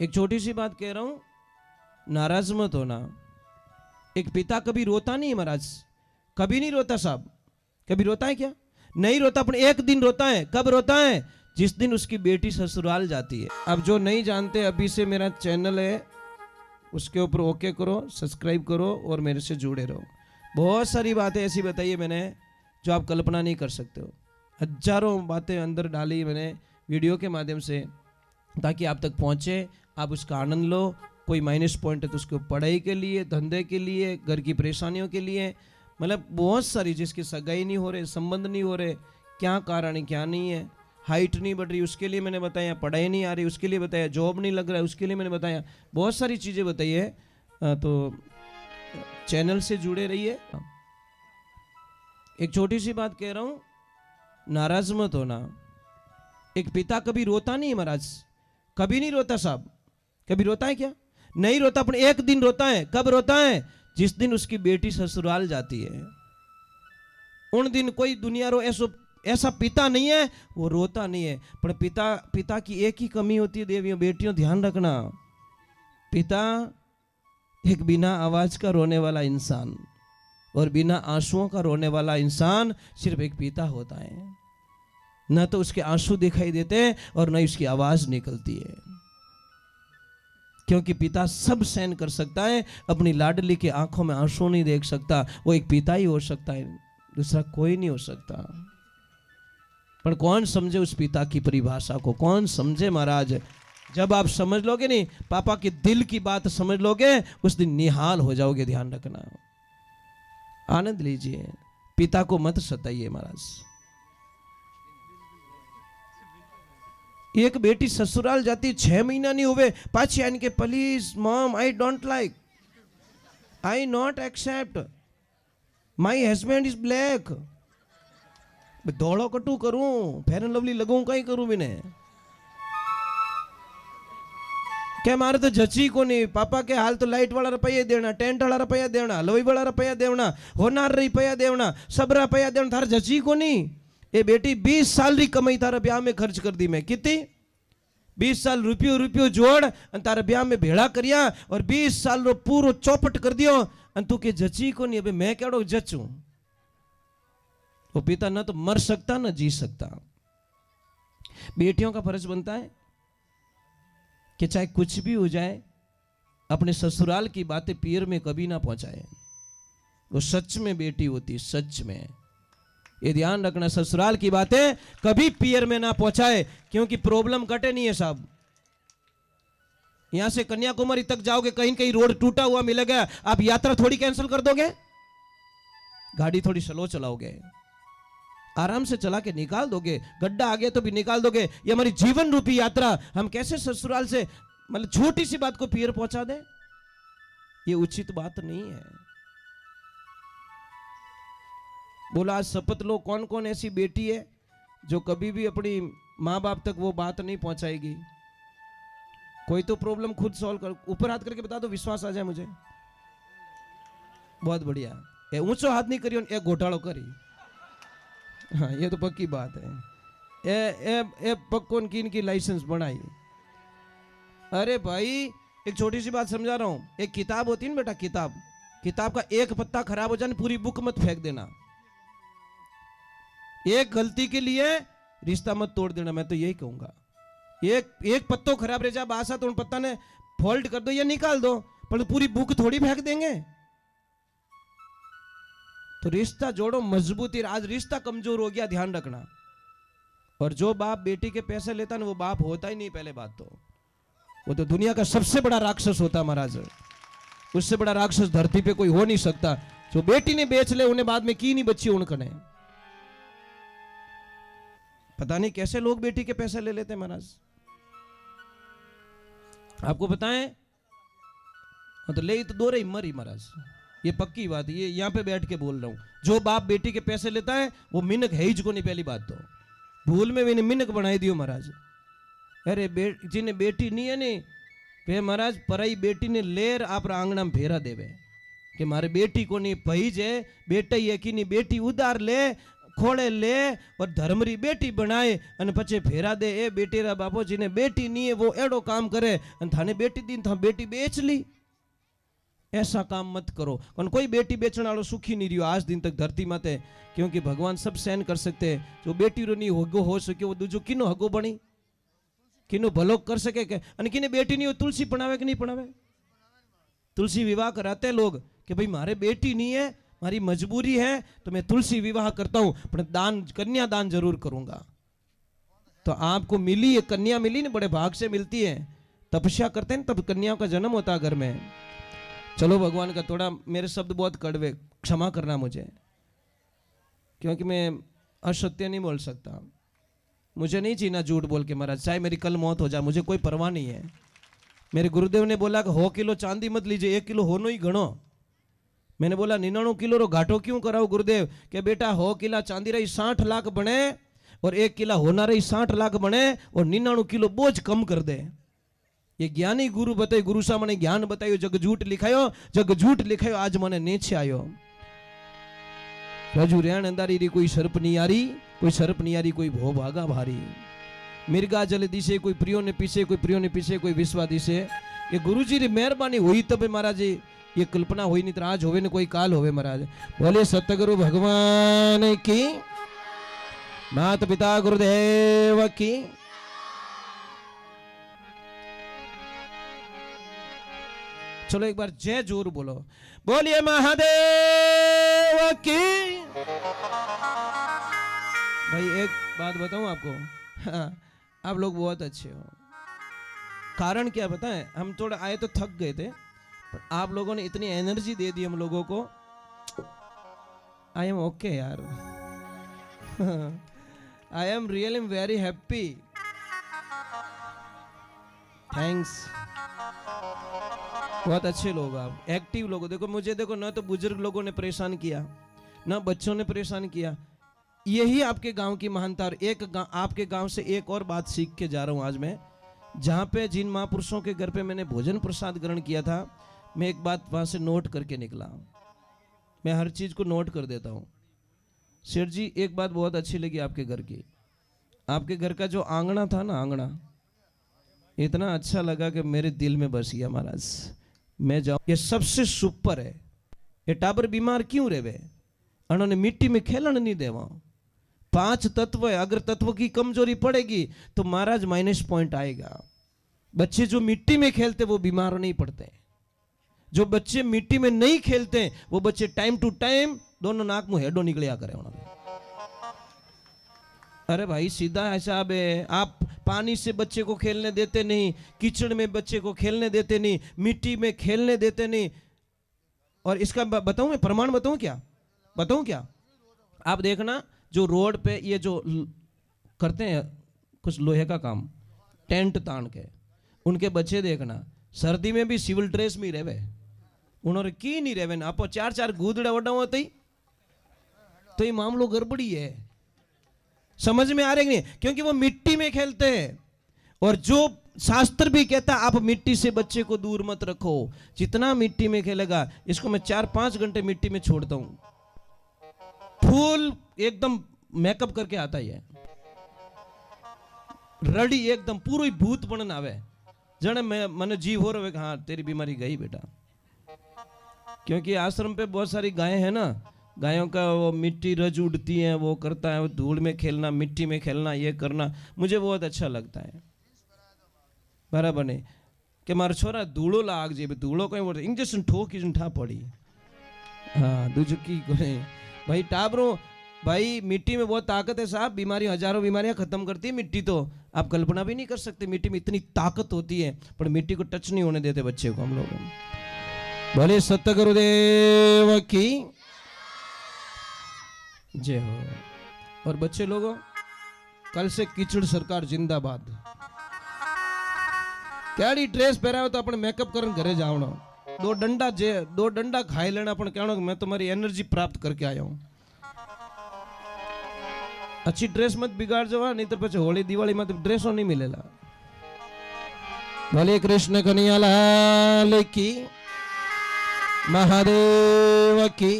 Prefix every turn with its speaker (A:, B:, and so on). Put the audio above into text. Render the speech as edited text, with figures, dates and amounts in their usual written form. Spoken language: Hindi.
A: एक छोटी सी बात कह रहा हूं, नाराज मत होना। एक पिता कभी रोता नहीं महाराज, कभी नहीं रोता साहब। कभी रोता है क्या? नहीं रोता, पर एक दिन रोता है। कब रोता है? जिस दिन उसकी बेटी ससुराल जाती है। अब जो नहीं जानते, अभी से मेरा चैनल है उसके ऊपर ओके करो, सब्सक्राइब करो और मेरे से जुड़े रहो। बहुत सारी बातें ऐसी बताई है मैंने जो आप कल्पना नहीं कर सकते हो। हजारों बातें अंदर डाली मैंने वीडियो के माध्यम से, ताकि आप तक पहुंचे, आप उसका आनंद लो। कोई माइनस पॉइंट है तो उसको पढ़ाई के लिए, धंधे के लिए, घर की परेशानियों के लिए, मतलब बहुत सारी, जिसकी सगाई नहीं हो रहे, संबंध नहीं हो रहे, क्या कारण है क्या नहीं है, हाइट नहीं बढ़ रही उसके लिए मैंने बताया, पढ़ाई नहीं आ रही उसके लिए बताया, जॉब नहीं लग रहा है उसके लिए मैंने बताया, बहुत सारी चीज़ें बताई है। तो चैनल से जुड़े रहिए। एक छोटी सी बात कह रहा हूं, नाराज मत होना। एक पिता कभी रोता नहीं महाराज, कभी नहीं रोता साहब। कभी रोता है क्या? नहीं रोता, पर एक दिन रोता है। कब रोता है? जिस दिन उसकी बेटी ससुराल जाती है। उन दिन कोई दुनिया रो ऐसा पिता नहीं है, वो रोता नहीं है। पर पिता की एक ही कमी होती है देवियों, बेटियों ध्यान रखना, पिता एक बिना आवाज का रोने वाला इंसान और बिना आंसुओं का रोने वाला इंसान सिर्फ एक पिता होता है। न तो उसके आंसू दिखाई देते हैं और न उसकी आवाज निकलती है, क्योंकि पिता सब सहन कर सकता है। अपनी लाडली की आंखों में आंसू नहीं देख सकता, वो एक पिता ही हो सकता है, दूसरा कोई नहीं हो सकता। पर कौन समझे उस पिता की परिभाषा को? कौन समझे महाराज? जब आप समझ लोगे नहीं, पापा के दिल की बात समझ लोगे, उस दिन निहाल हो जाओगे। ध्यान रखना, आनंद लीजिए, पिता को मत सताइए महाराज। एक बेटी ससुराल जाती 6 महीना नहीं हुए, पाछी आने के please mom I don't like, I not accept, my husband is black. दौड़ो कटू करूं, फेयर एंड लवली लगूं, कहीं करूं मैंने क्या? मारे तो जची को नहीं। पापा के हाल तो लाइट वाला रुपया देना, टेंट वाला रुपया देना, हलवाई वाला रुपया देना, होनार रुपया देना, सब रुपया देना, थार जची को नहीं। ये बेटी 20 साल री कमाई थारा ब्याह में खर्च कर दी मैं। कितनी? 20 साल रुपयो जोड़ और तारा ब्याह में भेड़ा करिया और 20 साल रो पूरो चौपट कर दियो और तू के जची को नहीं। अबे मैं केड़ो जचू? वो पिता ना तो मर सकता ना जी सकता। बेटियों का फर्ज बनता है कि चाहे कुछ भी हो जाए, अपने ससुराल की बातें पीर में कभी ना पहुंचाए। वो सच में बेटी होती, सच में। ये ध्यान रखना, ससुराल की बातें कभी पियर में ना पहुंचाए, क्योंकि प्रॉब्लम कटे नहीं है साहब। यहां से कन्याकुमारी तक जाओगे, कहीं कहीं रोड टूटा हुआ मिलेगा, आप यात्रा थोड़ी कैंसिल कर दोगे? गाड़ी थोड़ी स्लो चलाओगे, आराम से चला के निकाल दोगे। गड्ढा आ गया तो भी निकाल दोगे। ये हमारी जीवन रूपी यात्रा, हम कैसे ससुराल से मतलब छोटी सी बात को पियर पहुंचा दे? ये उचित बात नहीं है। बोला आज शपथ लो, कौन कौन ऐसी बेटी है जो कभी भी अपनी माँ बाप तक वो बात नहीं पहुंचाएगी? कोई तो प्रॉब्लम खुद सॉल्व कर, ऊपर हाथ करके बता दो, विश्वास आ जाए मुझे। बहुत बढ़िया। ये ऊंचो हाथ नहीं करियो, एक घोटालो करी। हाँ, ये तो पक्की बात है। ए पक्कों की लाइसेंस बनाई। अरे भाई, एक छोटी सी बात समझा रहा हूं। एक किताब होती है ना बेटा, किताब का एक पत्ता खराब हो जाए, पूरी बुक मत फेंक देना। एक गलती के लिए रिश्ता मत तोड़ देना, मैं तो यही कहूंगा। एक पत्तो खराब रह जाए, बासा तो उन पत्ता ने फोल्ड कर दो या निकाल दो, पर पूरी बुक थोड़ी फेंक देंगे। तो रिश्ता जोड़ो मजबूती। आज रिश्ता कमजोर हो गया, ध्यान रखना। और जो बाप बेटी के पैसे लेता ना, वो बाप होता ही नहीं। पहले बात तो वो तो दुनिया का सबसे बड़ा राक्षस होता महाराज। उससे बड़ा राक्षस धरती पे कोई हो नहीं सकता। जो बेटी ने बेच ले, उन्हें बाद में की नहीं बच्ची उनकने। पता नहीं कैसे लोग बेटी के पैसे ले लेते महाराज। आपको पता है? तो ले तो दो रही मरी महाराज, ये पक्की बात है। ये यहां पे बैठ के बोल रहा हूं। जो बाप बेटी के पैसे लेता है वो मिनक है ही को नहीं। पहली बात तो भूल में भी मिनक बनाई दियो महाराज। अरे जिन्हें बेटी नहीं है नी वे महाराज पराई बेटी ने लेर आप आंगना में फेरा देवे कि मारे बेटी को नहीं भई जे बेटा ही है कि नहीं, बेटी उधार ले खोले ले और धर्मरी बेटी बनाए अने पछे फेरा दे ए बेटीरा बापोजी ने बेटी नहीं है वो एड़ो काम करे अने थाने बेटी दी था बेटी बेच ली। ऐसा काम मत करो। कौन कोई बेटी बेचने वालों सुखी नहीं रहो आज दिन तक धरती माते, क्योंकि भगवान सब सहन कर सकते हैं। जो बेटी रो नहीं हगो हो सके वो दूजो किनो हगो बनी, किनो भलो कर सके के अने किने बेटी नहीं हो तुलसी पढ़ावे कि नहीं पढ़ावे? तुलसी विवाह कराते हैं लोग कि भाई मारे बेटी नहीं है, मारी मजबूरी है तो मैं तुलसी विवाह करता हूं, पर दान कन्या दान जरूर करूंगा। तो आपको मिली है कन्या, मिली ना, बड़े भाग से मिलती है। तपस्या करते हैं तब कन्याओं का जन्म होता है घर में। चलो भगवान का थोड़ा, मेरे शब्द बहुत कड़वे, क्षमा करना मुझे, क्योंकि मैं असत्य नहीं बोल सकता। मुझे नहीं जीना झूठ बोल के महाराज, चाहे मेरी कल मौत हो जाए मुझे कोई परवाह नहीं है। मेरे गुरुदेव ने बोला कि 100 किलो चांदी मत लीजिए, 1 किलो होनो ही गणो। मैंने बोला 99 किलो रो घाटो क्यों कराओ गुरुदेव? के बेटा 100 किला चांदी रही 60 लाख बने और 1 किला होना रही 60 लाख बने और 99 किलो बोझ कम कर दे। ये ज्ञानी गुरु बतायो, गुरु सा मने ज्ञान बतायो, जग झूठ लिखायो, जग झूठ लिखायो, आज मने नीचे आयो। रजू रेण अंधारी री कोई सर्प नहीं आरी, कोई सर्प नहीं आरी, कोई भो भागा भारी। मिर्गा जल दिशे कोई प्रियो ने पीछे, कोई प्रियो ने पीछे, कोई विश्वा दिशे। ये गुरुजी री मेहरबानी हुई तब महाराज ये कल्पना हुई, नहीं तो आज होवे न कोई काल होवे महाराज। बोले सतगुरु भगवान की, माता पिता गुरुदेव की। चलो एक बार जय जोर बोलो, बोलिए महादेव की। भाई एक बात बताऊं आपको, हाँ, आप लोग बहुत अच्छे हो। कारण क्या पता है? हम थोड़ा आए तो थक गए थे, पर आप लोगों ने इतनी एनर्जी दे दी हम लोगों को। आई एम ओके यार, I am really very happy. Thanks, बहुत अच्छे लोग आप, एक्टिव लोग। देखो मुझे, देखो ना तो बुजुर्ग लोगों ने परेशान किया, ना बच्चों ने परेशान किया। यही आपके गांव की महानता। और आपके गांव से एक और बात सीख के जा रहा हूं आज मैं। जहां पे जिन महापुरुषों के घर पे मैंने भोजन प्रसाद ग्रहण किया था, मैं एक बात वहां से नोट करके निकला। मैं हर चीज को नोट कर देता हूं। सेठ जी एक बात बहुत अच्छी लगी आपके घर की, आपके घर का जो आंगना था ना, आंगना इतना अच्छा लगा कि मेरे दिल में बस गया महाराज। मैं जाऊं, ये सबसे सुपर है। ये टाबर बीमार क्यों रहे? उन्होंने मिट्टी में खेलन नहीं देवा। 5 तत्व है, अगर तत्व की कमजोरी पड़ेगी तो महाराज माइनस पॉइंट आएगा। बच्चे जो मिट्टी में खेलते वो बीमार नहीं पड़ते। जो बच्चे मिट्टी में नहीं खेलते वो बच्चे टाइम टू टाइम दोनों नाक मुंह हेडो निकलिया करे उन्होंने। अरे भाई सीधा हिसाब है। आप पानी से बच्चे को खेलने देते नहीं, कीचड़ में बच्चे को खेलने देते नहीं, मिट्टी में खेलने देते नहीं। और इसका बताऊं मैं प्रमाण, बताऊं क्या? आप देखना जो रोड पे ये जो करते हैं कुछ लोहे का काम, टेंट तान के, उनके बच्चे देखना सर्दी में भी सिविल ड्रेस में रहे। उन्होंने की नहीं रहे ना, आप 4 गूदड़े वडा होते ही तो ये मामलो गड़बड़ी है। समझ में आ रहे नहीं? क्योंकि वो मिट्टी में खेलते हैं। और जो शास्त्र भी कहता है आप मिट्टी से बच्चे को दूर मत रखो। जितना मिट्टी में खेलेगा, इसको मैं 4-5 घंटे मिट्टी में छोड़ता हूं, फुल एकदम मेकअप करके आता ही है, रडी एकदम पूरा ही भूत बनन आवे। जने मैंने जीव हो रहे, हाँ तेरी बीमारी गई बेटा। क्योंकि आश्रम पे बहुत सारी गायें हैं ना, गायों का वो मिट्टी रज उड़ती है, वो करता है, वो धूल में खेलना, मिट्टी में खेलना, ये करना मुझे बहुत अच्छा लगता है। बराबर नहीं कि मारा छोरा धूलो लाग जे, धूलो कहीं बोलते इंजेक्शन ठोकी ठा पड़ी। हाँ दूजकी भाई टाबरों, भाई मिट्टी में बहुत ताकत है साहब। बीमारी, हजारों बीमारियां खत्म करती है मिट्टी। तो आप कल्पना भी नहीं कर सकते मिट्टी में इतनी ताकत होती है। पर मिट्टी को टच नहीं होने देते बच्चे को हम लोग। भले सतगुरुदेव की जय हो। और बच्चे लोगों, कल से कीचड़ सरकार जिंदाबाद। कैडी ड्रेस पहरावे तो अपने मेकअप करन घरे जावनो, 2 डंडा खाई लेना, अपन कहना मैं तुम्हारी एनर्जी प्राप्त करके आया हूं। अच्छी ड्रेस मत बिगाड़ जवा, नहीं तो पीछे होली दिवाली में ड्रेसों नहीं मिलेला। भले कृष्ण कन्हैया लाल की, महादेव की।